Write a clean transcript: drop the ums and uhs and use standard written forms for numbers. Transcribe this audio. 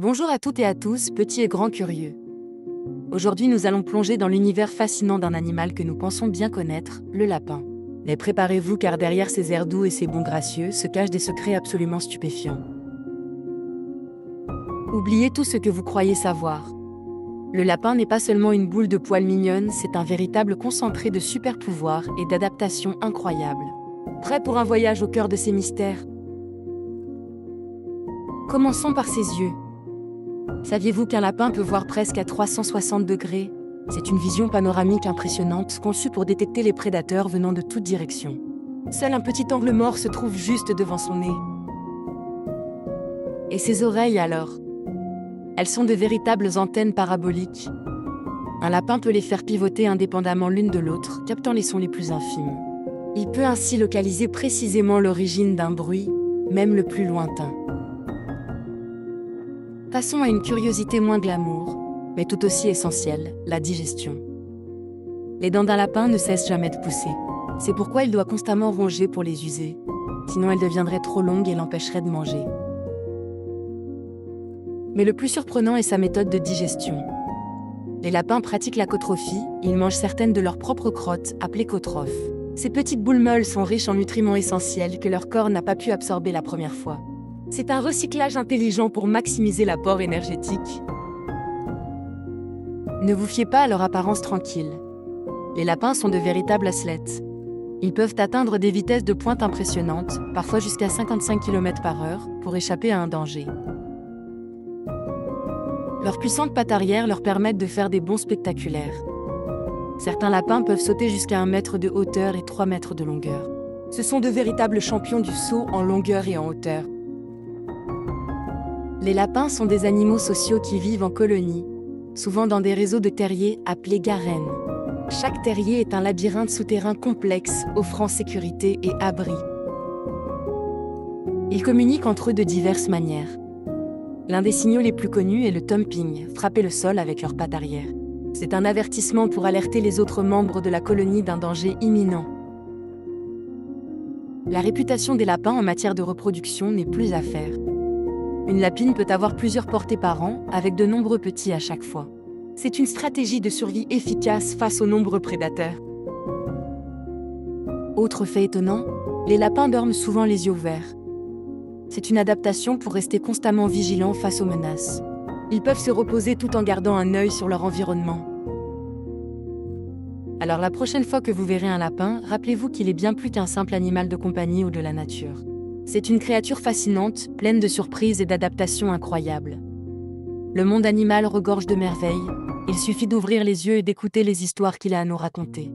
Bonjour à toutes et à tous, petits et grands curieux. Aujourd'hui, nous allons plonger dans l'univers fascinant d'un animal que nous pensons bien connaître, le lapin. Mais préparez-vous car derrière ces airs doux et ces bons gracieux se cachent des secrets absolument stupéfiants. Oubliez tout ce que vous croyez savoir. Le lapin n'est pas seulement une boule de poils mignonne, c'est un véritable concentré de super pouvoirs et d'adaptation incroyables. Prêt pour un voyage au cœur de ces mystères? Commençons par ses yeux. Saviez-vous qu'un lapin peut voir presque à 360 degrés? C'est une vision panoramique impressionnante conçue pour détecter les prédateurs venant de toutes directions. Seul un petit angle mort se trouve juste devant son nez. Et ses oreilles alors? Elles sont de véritables antennes paraboliques. Un lapin peut les faire pivoter indépendamment l'une de l'autre, captant les sons les plus infimes. Il peut ainsi localiser précisément l'origine d'un bruit, même le plus lointain. Passons à une curiosité moins glamour, mais tout aussi essentielle, la digestion. Les dents d'un lapin ne cessent jamais de pousser. C'est pourquoi il doit constamment ronger pour les user. Sinon elles deviendraient trop longues et l'empêcheraient de manger. Mais le plus surprenant est sa méthode de digestion. Les lapins pratiquent la cotrophie, ils mangent certaines de leurs propres crottes, appelées cotrophes. Ces petites boules molles sont riches en nutriments essentiels que leur corps n'a pas pu absorber la première fois. C'est un recyclage intelligent pour maximiser l'apport énergétique. Ne vous fiez pas à leur apparence tranquille. Les lapins sont de véritables athlètes. Ils peuvent atteindre des vitesses de pointe impressionnantes, parfois jusqu'à 55 km/h, pour échapper à un danger. Leurs puissantes pattes arrière leur permettent de faire des bonds spectaculaires. Certains lapins peuvent sauter jusqu'à 1 mètre de hauteur et 3 mètres de longueur. Ce sont de véritables champions du saut en longueur et en hauteur. Les lapins sont des animaux sociaux qui vivent en colonie, souvent dans des réseaux de terriers appelés garènes. Chaque terrier est un labyrinthe souterrain complexe, offrant sécurité et abri. Ils communiquent entre eux de diverses manières. L'un des signaux les plus connus est le thumping, frapper le sol avec leurs pattes arrière. C'est un avertissement pour alerter les autres membres de la colonie d'un danger imminent. La réputation des lapins en matière de reproduction n'est plus à faire. Une lapine peut avoir plusieurs portées par an, avec de nombreux petits à chaque fois. C'est une stratégie de survie efficace face aux nombreux prédateurs. Autre fait étonnant, les lapins dorment souvent les yeux ouverts. C'est une adaptation pour rester constamment vigilants face aux menaces. Ils peuvent se reposer tout en gardant un œil sur leur environnement. Alors la prochaine fois que vous verrez un lapin, rappelez-vous qu'il est bien plus qu'un simple animal de compagnie ou de la nature. C'est une créature fascinante, pleine de surprises et d'adaptations incroyables. Le monde animal regorge de merveilles, il suffit d'ouvrir les yeux et d'écouter les histoires qu'il a à nous raconter.